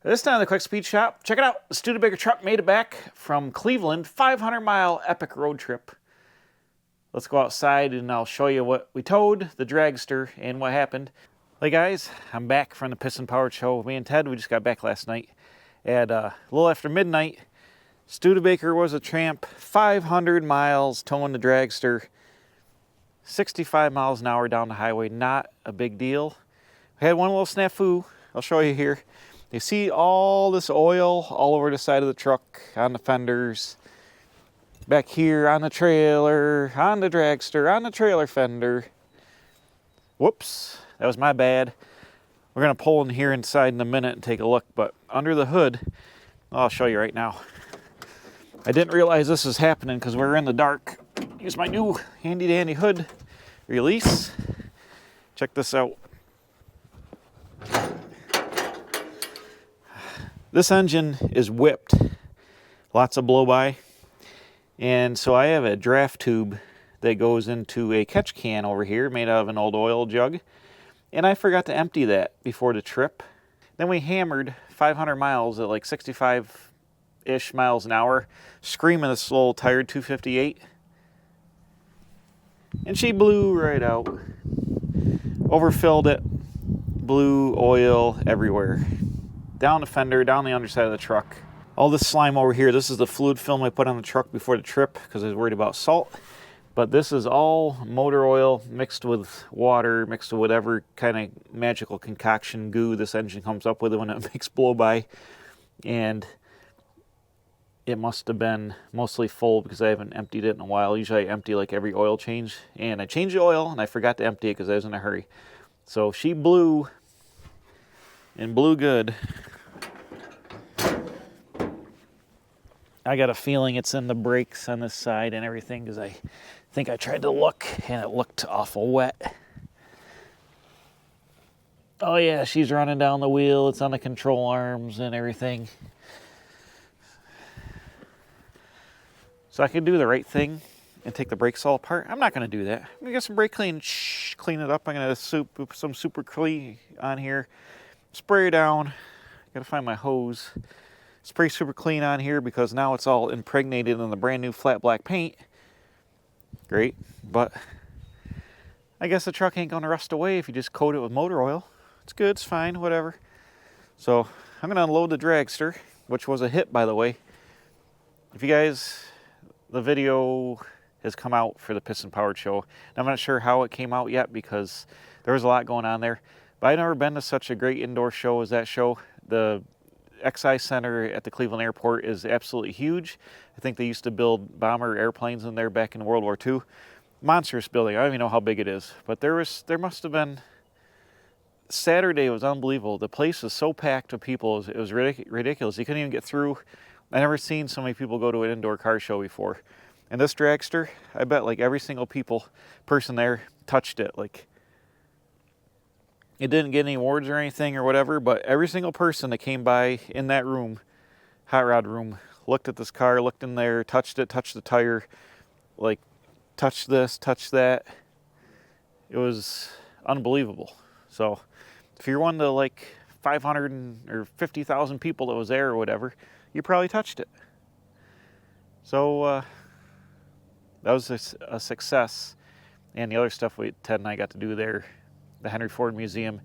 This time, the quick speed shop. Check it out. The Studebaker truck made it back from Cleveland, 500-mile epic road trip. Let's go outside and I'll show you what we towed, the dragster, and what happened. Hey guys, I'm back from the Piston Powered Show. Me and Ted, we just got back last night. At a little after midnight, Studebaker was a tramp, 500 miles towing the dragster, 65 miles an hour down the highway, not a big deal. We had one little snafu, I'll show you here. You see all this oil all over the side of the truck, on the fenders, back here on the trailer, on the dragster, on the trailer fender. Whoops, that was my bad. We're gonna pull in here inside in a minute and take a look, but under the hood, I'll show you right now. I didn't realize this was happening because we were in the dark. Here's my new handy dandy hood release. Check this out. This engine is whipped, lots of blow-by, and so I have a draft tube that goes into a catch can over here made out of an old oil jug, and I forgot to empty that before the trip. Then we hammered 500 miles at like 65-ish miles an hour, screaming this little tired 258, and she blew right out. Overfilled it, blew oil everywhere. Down the fender, down the underside of the truck. All this slime over here, this is the fluid film I put on the truck before the trip because I was worried about salt. But this is all motor oil mixed with water, mixed with whatever kind of magical concoction goo this engine comes up with when it makes blow-by. And it must have been mostly full because I haven't emptied it in a while. Usually I empty like every oil change. And I changed the oil and I forgot to empty it because I was in a hurry. So she blew, and blew good. I got a feeling it's in the brakes on this side and everything because I think I tried to look and it looked awful wet. Oh yeah, she's running down the wheel. It's on the control arms and everything. So I could do the right thing and take the brakes all apart. I'm not going to do that. I'm going to get some brake clean, clean it up. I'm going to put some super clean on here. Spray it down. Got to find my hose. Spray super clean on here because now it's all impregnated in the brand new flat black paint. Great, but I guess the truck ain't going to rust away if you just coat it with motor oil. It's good, it's fine, whatever. So I'm going to unload the dragster, which was a hit, by the way. If you guys, the video has come out for the Piston Powered Show. I'm not sure how it came out yet because there was a lot going on there. But I've never been to such a great indoor show as that show. The XI Center at the Cleveland Airport is absolutely huge. I think they used to build bomber airplanes in there back in World War II. Monstrous building. I don't even know how big it is. But there must have been... Saturday was unbelievable. The place was so packed with people. It was ridiculous. You couldn't even get through. I never seen so many people go to an indoor car show before. And this dragster, I bet like every single person there touched it. Like, it didn't get any awards or anything or whatever, but every single person that came by in that room, hot rod room, looked at this car, looked in there, touched it, touched the tire, like touched this, touched that. It was unbelievable. So if you're one of the like 500 or 50,000 people that was there or whatever, you probably touched it. So that was a success. And the other stuff Ted and I got to do there, the Henry Ford Museum,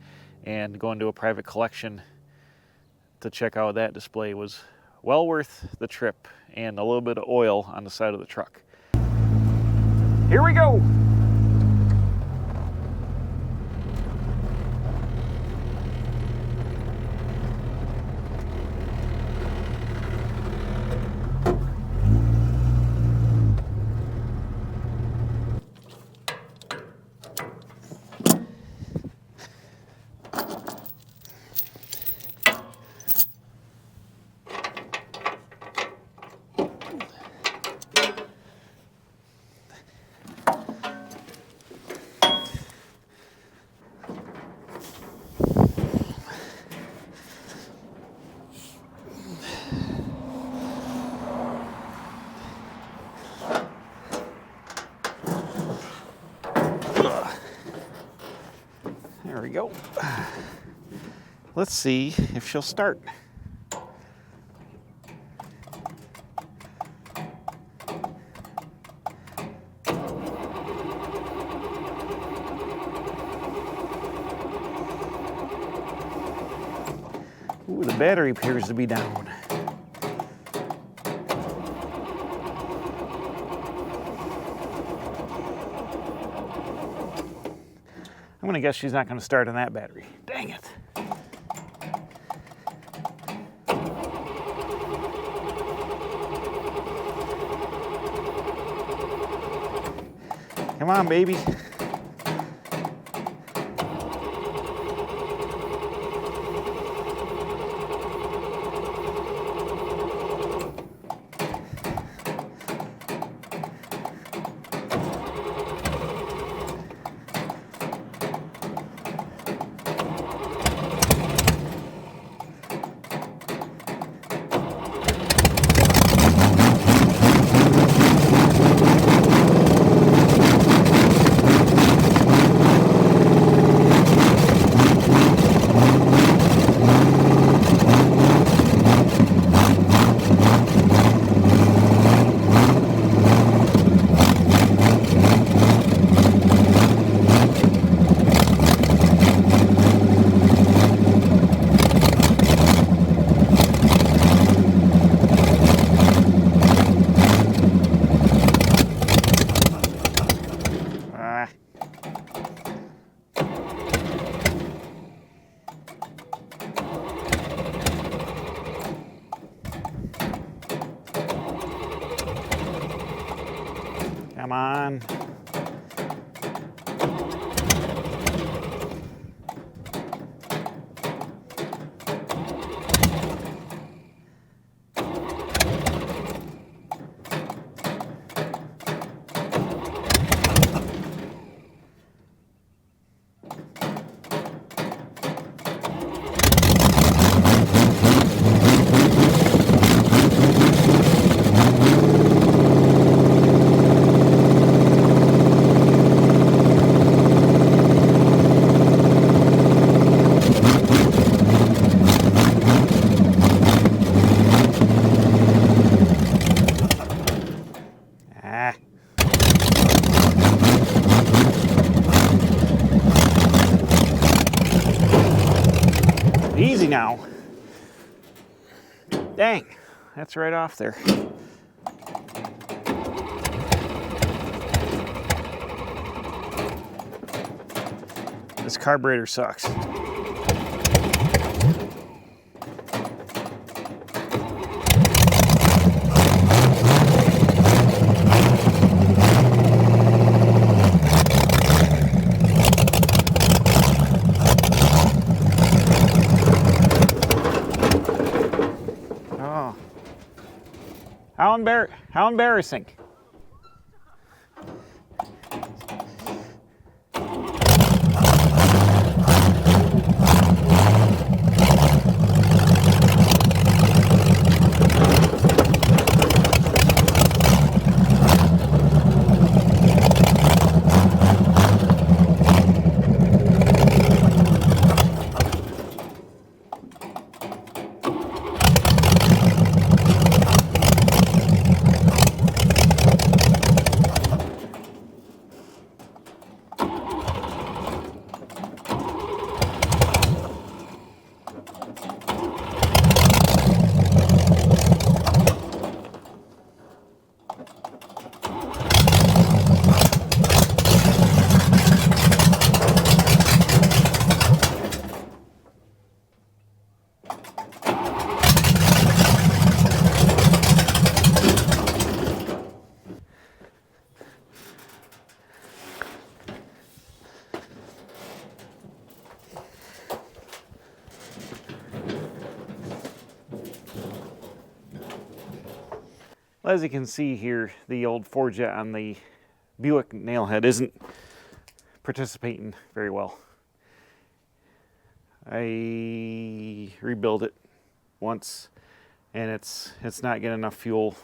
and go into a private collection to check out that display was well worth the trip and a little bit of oil on the side of the truck. Here we go. There we go. Let's see if she'll start. Ooh, the battery appears to be down. I'm gonna guess she's not gonna start on that battery. Dang it. Come on, baby. Come on. Easy now. Dang, that's right off there. This carburetor sucks. How embarrassing. As you can see here, the old four-jet on the Buick nailhead isn't participating very well. I rebuilt it once and it's not getting enough fuel,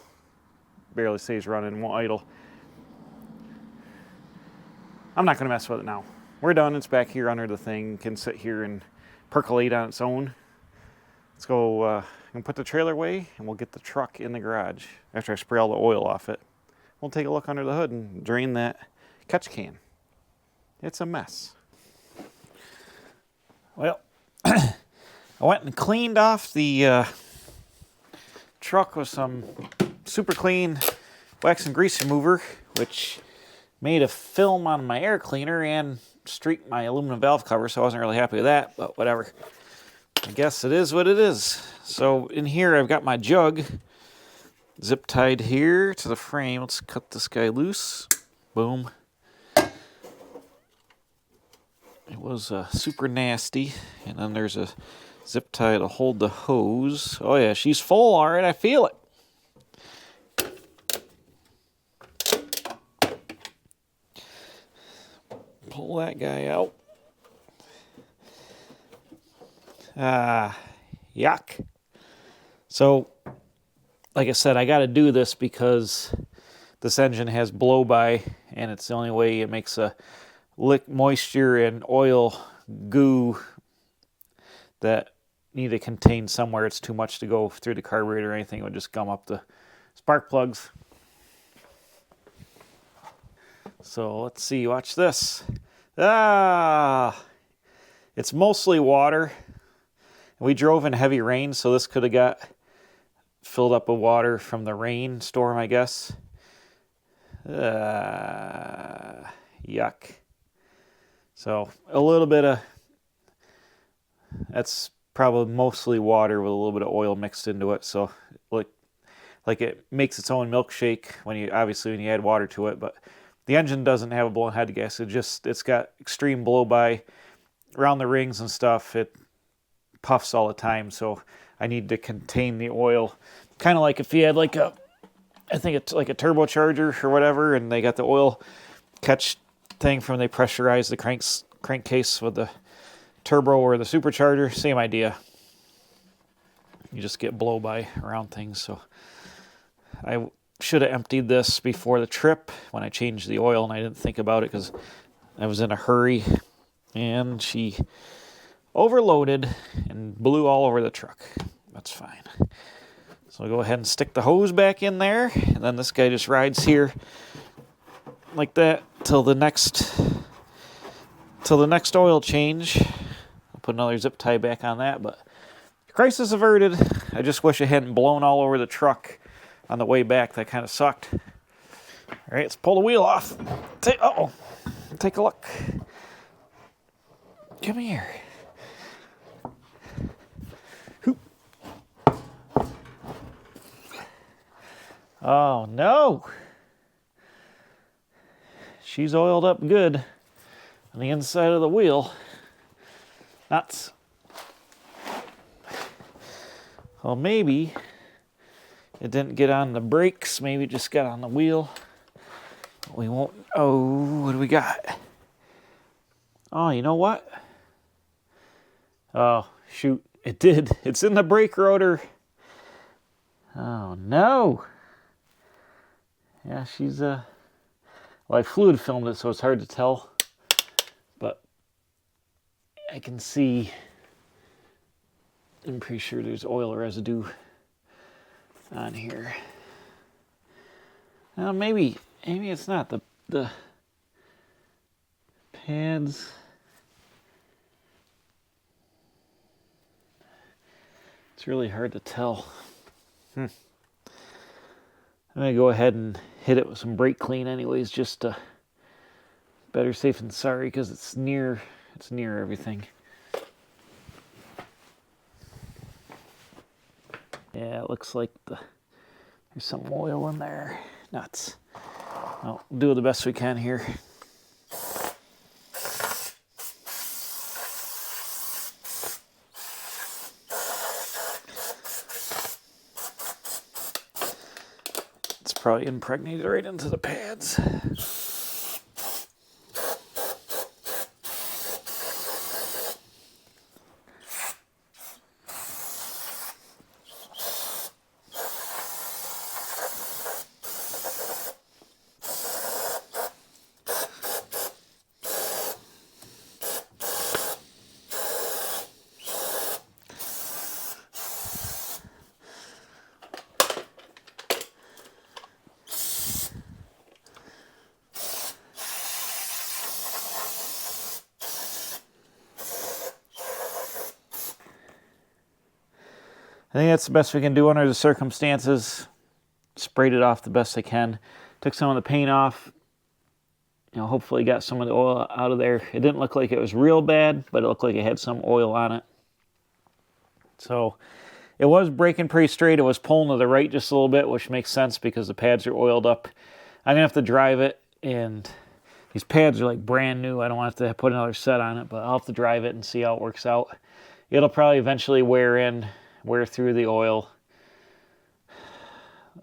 barely stays running, won't idle. I'm not going to mess with it now. We're done, it's back here under the thing, can sit here and percolate on its own. Let's go and put the trailer away and we'll get the truck in the garage after I spray all the oil off it. We'll take a look under the hood and drain that catch can. It's a mess. Well, I went and cleaned off the truck with some super clean wax and grease remover, which made a film on my air cleaner and streaked my aluminum valve cover, so I wasn't really happy with that, but whatever. I guess it is what it is. So in here I've got my jug zip tied here to the frame. Let's cut this guy loose. Boom. It was super nasty. And then there's a zip tie to hold the hose. Oh yeah, she's full, all right, I feel it. Pull that guy out. Yuck. So, like I said, I got to do this because this engine has blow-by, and it's the only way it makes a lick moisture and oil goo that need to contain somewhere. It's too much to go through the carburetor or anything. It would just gum up the spark plugs. So let's see, watch this. It's mostly water. We drove in heavy rain, so this could have got filled up with water from the rainstorm, I guess. Yuck. So a little bit of, that's probably mostly water with a little bit of oil mixed into it. So like it makes its own milkshake when you add water to it, but the engine doesn't have a blown head gas. It's got extreme blow by around the rings and stuff. It puffs all the time, so I need to contain the oil. Kind of like if you had like I think it's like a turbocharger or whatever, and they got the oil catch thing from they pressurize the crankcase with the turbo or the supercharger. Same idea. You just get blow by around things. So I should have emptied this before the trip when I changed the oil, and I didn't think about it because I was in a hurry, and she overloaded and blew all over the truck. That's fine. So I'll go ahead and stick the hose back in there, and then this guy just rides here like that till the next oil change. I'll put another zip tie back on that, but crisis averted. I just wish it hadn't blown all over the truck on the way back. That kind of sucked. All right, let's pull the wheel off. Take a look. Come here. Hoop. Oh no. She's oiled up good on the inside of the wheel. Nuts. Well, maybe it didn't get on the brakes. Maybe it just got on the wheel. We won't. Oh, what do we got? Oh, you know what? Oh, shoot. It did. It's in the brake rotor. Oh, no. Yeah, she's, well, I fluid filmed it, so it's hard to tell. But I can see, I'm pretty sure there's oil residue on here. Now, maybe it's not the pads. It's really hard to tell. I'm gonna go ahead and hit it with some brake clean anyways, just better safe than sorry, because it's near everything. Yeah, it looks like there's some oil in there. Nuts. Well, we'll do the best we can here. It's probably impregnated right into the pads. I think that's the best we can do under the circumstances. Sprayed it off the best I can. Took some of the paint off. You know, hopefully got some of the oil out of there. It didn't look like it was real bad, but it looked like it had some oil on it. So it was braking pretty straight. It was pulling to the right just a little bit, which makes sense because the pads are oiled up. I'm going to have to drive it, and these pads are like brand new. I don't want to have to put another set on it, but I'll have to drive it and see how it works out. It'll probably eventually wear through the oil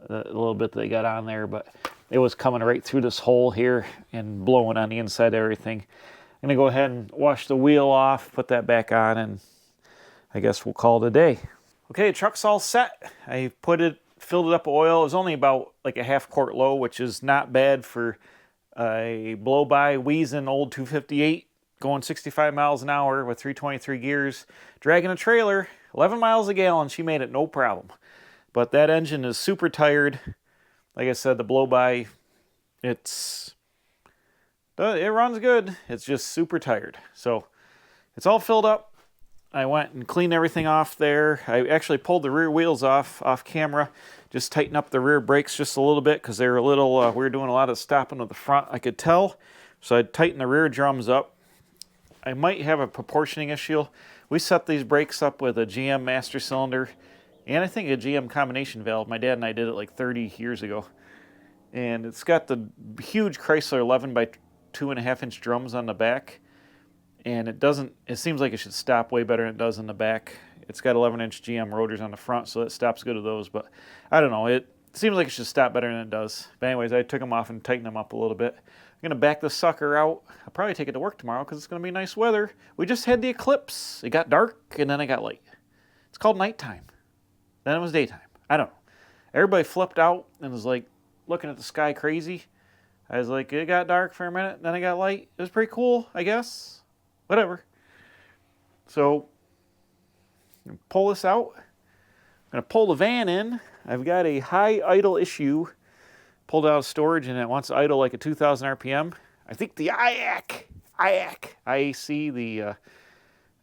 a little bit that they got on there, but it was coming right through this hole here and blowing on the inside of everything. I'm going to go ahead and wash the wheel off, put that back on, and I guess we'll call it a day. Okay, truck's all set. I filled it up with oil. It was only about like a half quart low, which is not bad for a blow-by wheezing old 258 going 65 miles an hour with 323 gears, dragging a trailer, 11 miles a gallon. She made it no problem. But that engine is super tired. Like I said, the blow-by, it runs good. It's just super tired. So it's all filled up. I went and cleaned everything off there. I actually pulled the rear wheels off camera. Just tighten up the rear brakes just a little bit because they were a little, we were doing a lot of stopping with the front, I could tell. So I tightened the rear drums up. I might have a proportioning issue. We set these brakes up with a GM master cylinder and I think a GM combination valve. My dad and I did it like 30 years ago. And it's got the huge Chrysler 11 by 2.5 inch drums on the back. And it seems like it should stop way better than it does in the back. It's got 11 inch GM rotors on the front, so it stops good with those. But I don't know, it seems like it should stop better than it does. But anyways, I took them off and tightened them up a little bit. I'm going to back this sucker out. I'll probably take it to work tomorrow because it's going to be nice weather. We just had the eclipse. It got dark and then it got light. It's called nighttime. Then it was daytime. I don't know. Everybody flipped out and was like looking at the sky crazy. I was like, it got dark for a minute, then it got light. It was pretty cool, I guess. Whatever. So, I'm going to pull this out. I'm going to pull the van in. I've got a high idle issue. Pulled out of storage and it wants to idle like a 2,000 RPM. I think the IAC, the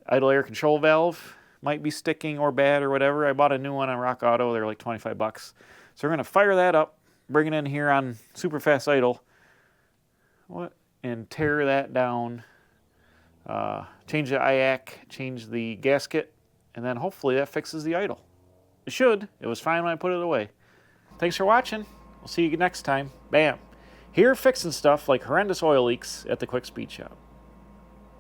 idle air control valve, might be sticking or bad or whatever. I bought a new one on Rock Auto. They're like 25 bucks. So we're going to fire that up, bring it in here on super fast idle, and tear that down, change the IAC, change the gasket, and then hopefully that fixes the idle. It should. It was fine when I put it away. Thanks for watching. We'll see you next time. Bam. Here fixing stuff like horrendous oil leaks at the Quick Speed Shop.